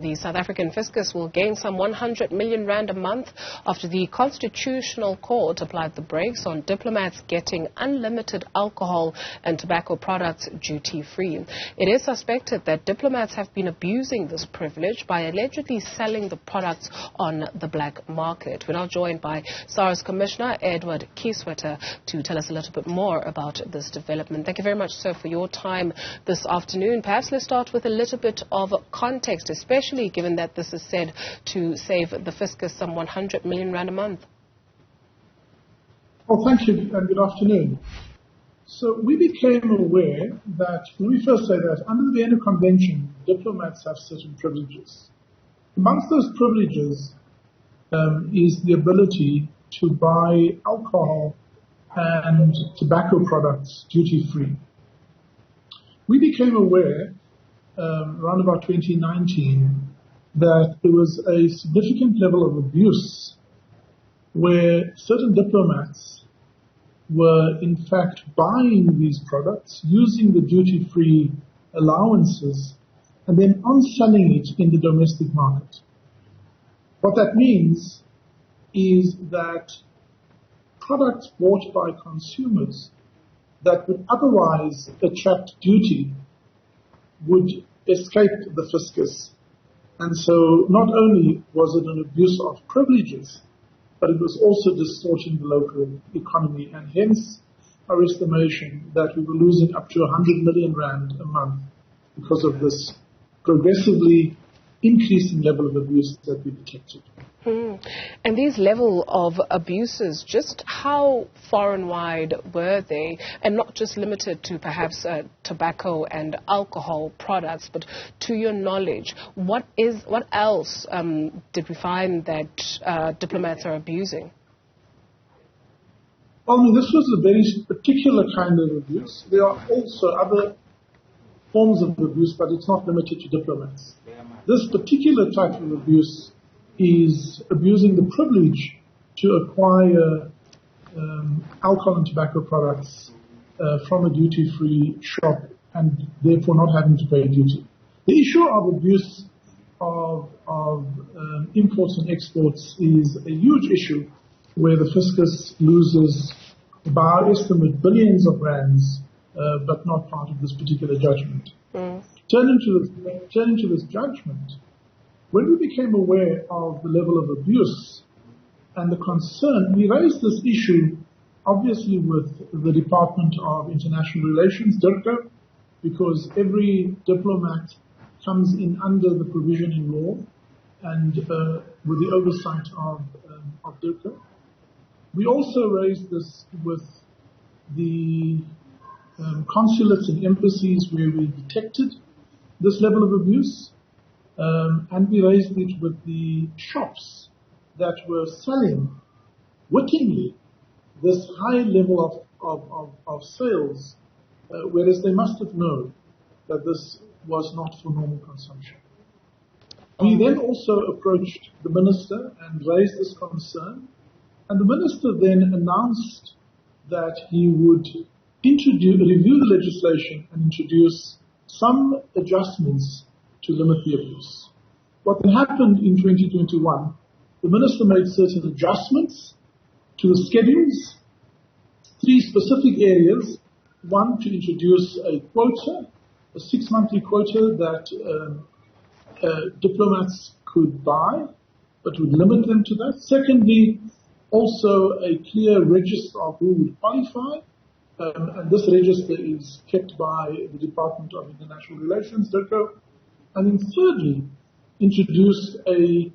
The South African fiscus will gain some 100 million rand a month after the Constitutional Court applied the brakes on diplomats getting unlimited alcohol and tobacco products duty-free. It is suspected that diplomats have been abusing this privilege by allegedly selling the products on the black market. We're now joined by SARS Commissioner Edward Kieswetter to tell us a little bit more about this development. Thank you very much, sir, for your time this afternoon. Perhaps let's start with a little bit of context, especially given that this is said to save the fiscus some 100 million rand a month. Well, thank you and good afternoon. So we became aware that, let me first say that under the Vienna Convention, diplomats have certain privileges. Amongst those privileges is the ability to buy alcohol and tobacco products duty-free. We became aware around about 2019 that there was a significant level of abuse where certain diplomats were in fact buying these products, using the duty-free allowances, and then on-selling it in the domestic market. What that means is that products bought by consumers that would otherwise attract duty would escape the fiscus. And so not only was it an abuse of privileges, but it was also distorting the local economy, and hence our estimation that we were losing up to 100 million rand a month because of this progressively increasing level of abuse that we detected. And these level of abuses, just how far and wide were they? And not just limited to perhaps tobacco and alcohol products, but to your knowledge, what else did we find that diplomats are abusing? Well, I mean, this was a very particular kind of abuse. There are also other forms of abuse, but it's not limited to diplomats. This particular type of abuse is abusing the privilege to acquire alcohol and tobacco products from a duty-free shop and therefore not having to pay duty. The issue of abuse of imports and exports is a huge issue where the fiscus loses, by our estimate, billions of rands, but not part of this particular judgment. Turning to this judgment, when we became aware of the level of abuse and the concern, we raised this issue obviously with the Department of International Relations, DIRCO, because every diplomat comes in under the provision in law and with the oversight of DIRCO. We also raised this with the consulates and embassies where we detected this level of abuse. And we raised it with the shops that were selling wittingly this high level of sales, whereas they must have known that this was not for normal consumption. We then also approached the minister and raised this concern, and the minister then announced that he would review the legislation and introduce some adjustments to limit the abuse. What happened in 2021, the minister made certain adjustments to the schedules, 3 specific areas. One, to introduce a quota, a 6-monthly quota that diplomats could buy, but would limit them to that. Secondly, also a clear register of who would qualify, and this register is kept by the Department of International Relations, DIRCO. And then thirdly, introduced a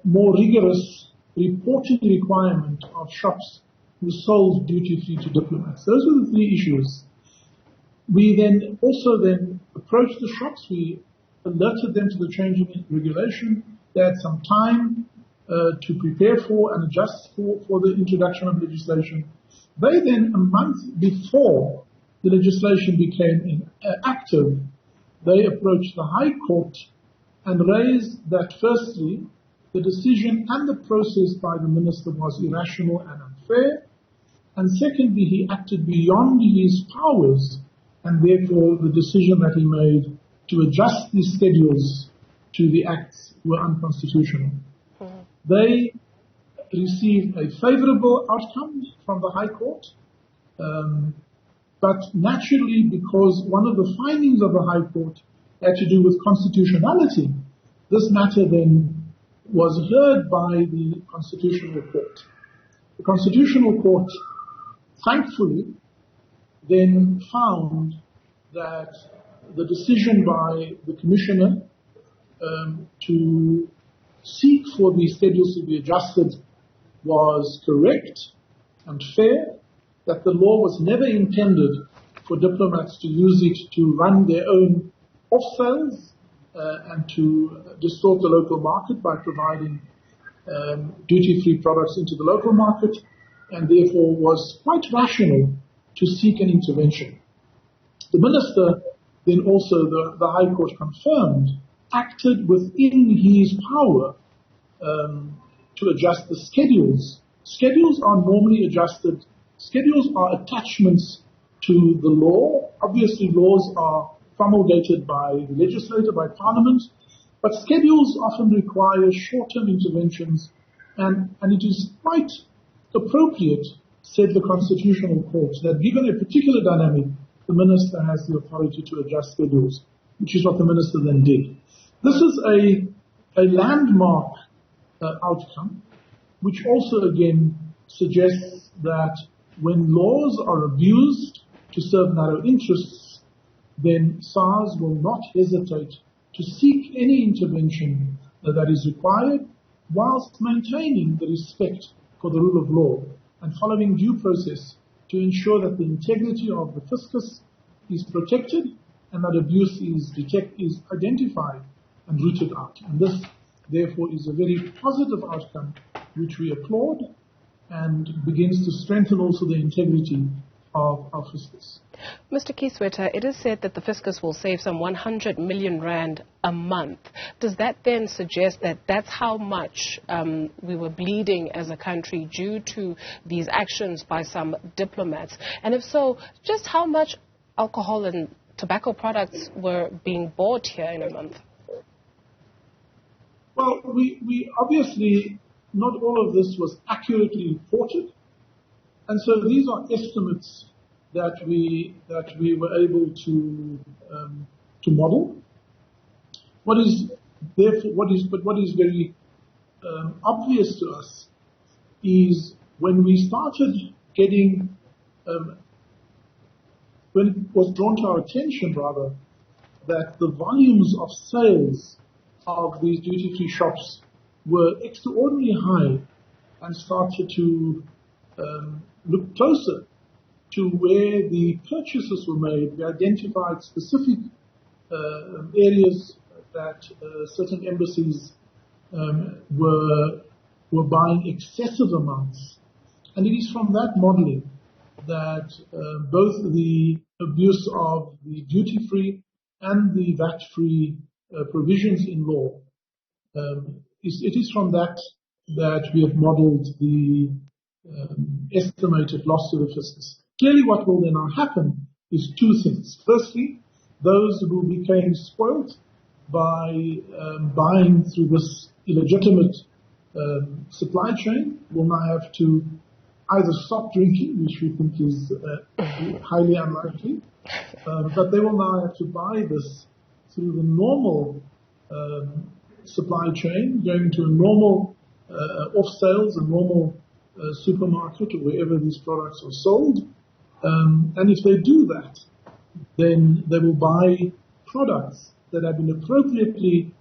more rigorous reporting requirement of shops who sold duty-free to diplomats. Those were the 3 issues. We then also approached the shops. We alerted them to the changing regulation. They had some time to prepare for and adjust for the introduction of legislation. They then, a month before the legislation became active, they approached the High Court and raised that firstly, the decision and the process by the minister was irrational and unfair, and secondly, he acted beyond his powers, and therefore the decision that he made to adjust these schedules to the acts were unconstitutional. They received a favorable outcome from the High Court, but naturally, because one of the findings of the High Court had to do with constitutionality, this matter then was heard by the Constitutional Court. The Constitutional Court, thankfully, then found that the decision by the Commissioner to seek for these schedules to be adjusted was correct and fair, that the law was never intended for diplomats to use it to run their own off-sales and to distort the local market by providing duty-free products into the local market, and therefore was quite rational to seek an intervention. The Minister then also, the High Court confirmed, acted within his power to adjust the schedules. Schedules are normally adjusted. Schedules are attachments to the law. Obviously, laws are promulgated by the legislature, by Parliament, but schedules often require short-term interventions, and it is quite appropriate, said the Constitutional Court, that given a particular dynamic, the Minister has the authority to adjust schedules, which is what the Minister then did. This is a landmark outcome, which also again suggests that when laws are abused to serve narrow interests, then SARS will not hesitate to seek any intervention that is required, whilst maintaining the respect for the rule of law and following due process to ensure that the integrity of the fiscus is protected and that abuse is identified and rooted out. And this, therefore, is a very positive outcome which we applaud and begins to strengthen also the integrity of our fiscus. Mr. Kieswetter, it is said that the fiscus will save some 100 million rand a month. Does that then suggest that that's how much we were bleeding as a country due to these actions by some diplomats? And if so, just how much alcohol and tobacco products were being bought here in a month? Well, we obviously, not all of this was accurately reported. And so these are estimates that we were able to model. What is very obvious to us is when we started getting, when it was drawn to our attention rather, that the volumes of sales of these duty-free shops were extraordinarily high, and started to look closer to where the purchases were made. We identified specific areas that certain embassies were buying excessive amounts. And it is from that modeling that both the abuse of the duty-free and the VAT-free provisions in law, it is from that we have modeled the estimated loss to the fiscus. Clearly what will then now happen is two things. Firstly, those who became spoilt by buying through this illegitimate supply chain will now have to either stop drinking, which we think is highly unlikely, but they will now have to buy this through the normal supply chain, going to a normal off-sales, a normal supermarket or wherever these products are sold. And if they do that, then they will buy products that have been appropriately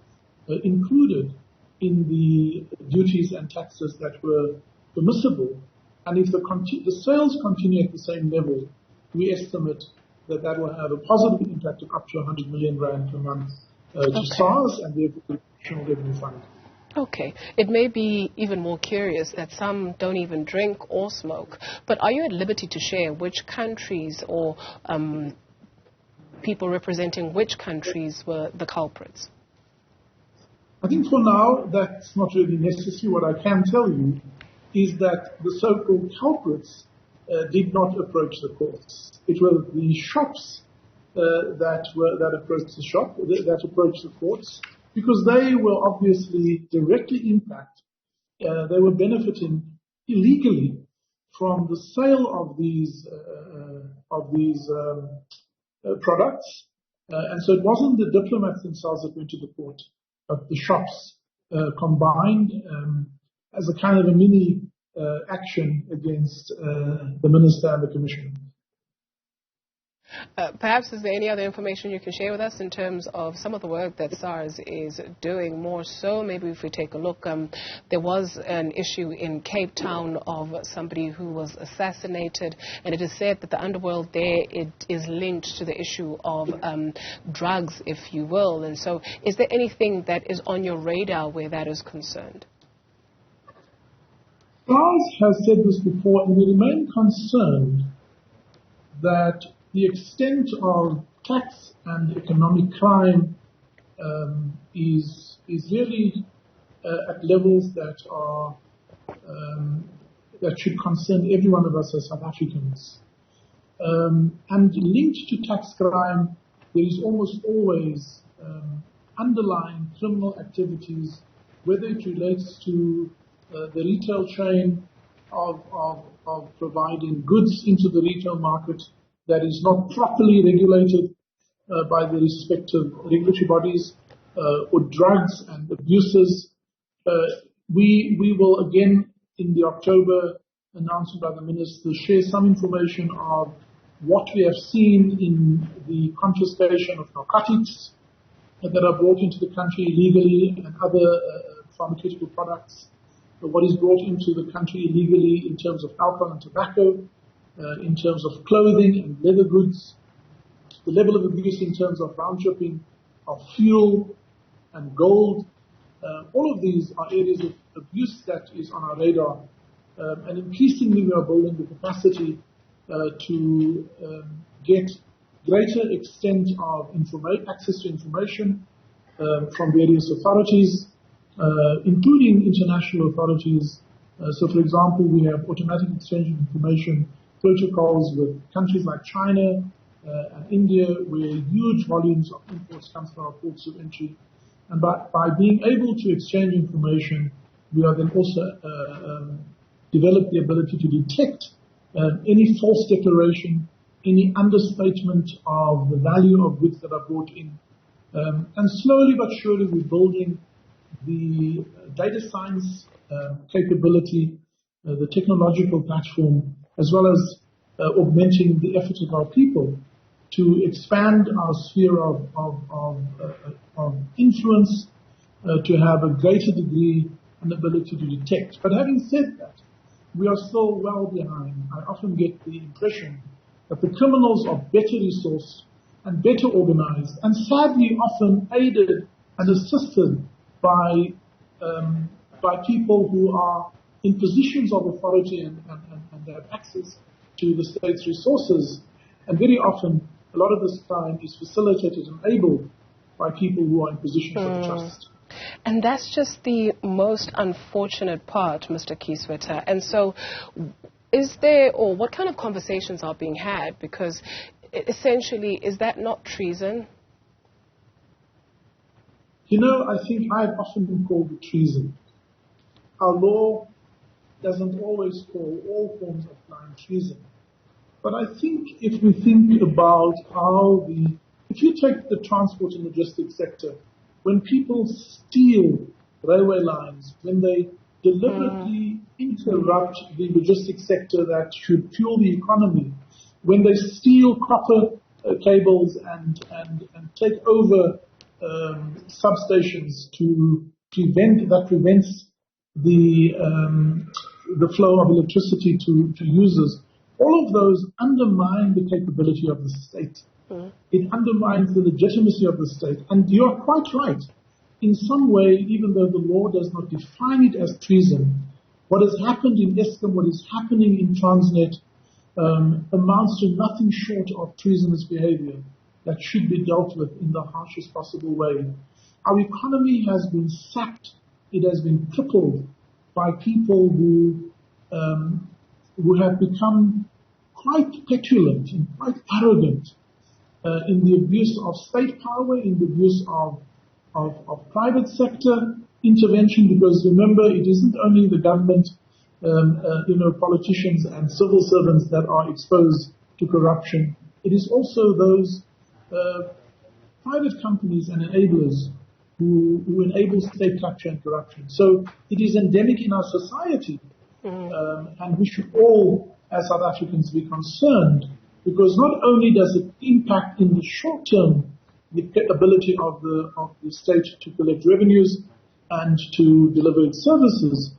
included in the duties and taxes that were permissible. And if the sales continue at the same level, we estimate that will have a positive impact of up to 100 million rand per month to SARS and therefore the National Revenue Fund. Okay. It may be even more curious that some don't even drink or smoke, but are you at liberty to share which countries or people representing which countries were the culprits? I think for now that's not really necessary. What I can tell you is that the so-called culprits did not approach the courts. It were the shops that approached the courts, because they were obviously directly impacted. They were benefiting illegally from the sale of these products, and so it wasn't the diplomats themselves that went to the court, but the shops combined as a kind of a mini action against the minister and the commissioner. Perhaps is there any other information you can share with us in terms of some of the work that SARS is doing more so? Maybe if we take a look, there was an issue in Cape Town of somebody who was assassinated, and it is said that the underworld there is linked to the issue of drugs, if you will. And so is there anything that is on your radar where that is concerned? SARS has said this before, and we remain concerned that the extent of tax and economic crime is really at levels that are that should concern every one of us as South Africans. And linked to tax crime, there is almost always underlying criminal activities, whether it relates to the retail chain of providing goods into the retail market that is not properly regulated by the respective regulatory bodies, or drugs and abuses. We will again, in the October announcement by the Minister, share some information of what we have seen in the confiscation of narcotics that are brought into the country illegally and other pharmaceutical products, what is brought into the country illegally in terms of alcohol and tobacco, in terms of clothing and leather goods, the level of abuse in terms of round tripping of fuel and gold. All of these are areas of abuse that is on our radar, and increasingly we are building the capacity to get greater extent of access to information from various authorities, including international authorities. So, for example, we have automatic exchange of information protocols with countries like China and India, where huge volumes of imports come through our ports of entry. And by being able to exchange information, we are then also develop the ability to detect any false declaration, any understatement of the value of goods that are brought in. And slowly but surely we're building the data science capability, the technological platform, as well as augmenting the efforts of our people to expand our sphere of influence, to have a greater degree and ability to detect. But having said that, we are still well behind. I often get the impression that the criminals are better resourced and better organized, and sadly often aided and assisted by people who are in positions of authority and have access to the state's resources. And very often, a lot of this crime is facilitated and enabled by people who are in positions of trust. And that's just the most unfortunate part, Mr. Kieswetter. And so, is there, or what kind of conversations are being had? Because essentially, is that not treason? You know, I think I've often been called treason. Our law doesn't always call all forms of crime treason. But I think if we think about if you take the transport and logistics sector, when people steal railway lines, when they deliberately interrupt the logistics sector that should fuel the economy, when they steal copper cables and take over substations prevents the flow of electricity to users, all of those undermine the capability of the state. It undermines the legitimacy of the state. And you're quite right. In some way, even though the law does not define it as treason, what has happened in Eskom, what is happening in Transnet, amounts to nothing short of treasonous behavior that should be dealt with in the harshest possible way. Our economy has been sapped. It has been crippled by people who have become quite petulant and quite arrogant in the abuse of state power, in the abuse of private sector intervention, because remember, it isn't only the government, politicians and civil servants that are exposed to corruption. It is also those private companies and enablers who enable state capture and corruption. So it is endemic in our society, and we should all, as South Africans, be concerned, because not only does it impact in the short term the ability of the state to collect revenues and to deliver its services,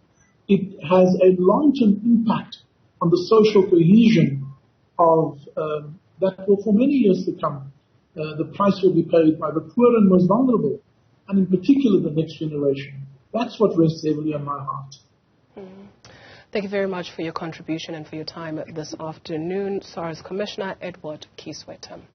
it has a long-term impact on the social cohesion of that will, for many years to come, the price will be paid by the poor and most vulnerable, and in particular the next generation. That's what rests heavily on my heart. Thank you very much for your contribution and for your time this afternoon, SARS Commissioner Edward Kieswetter.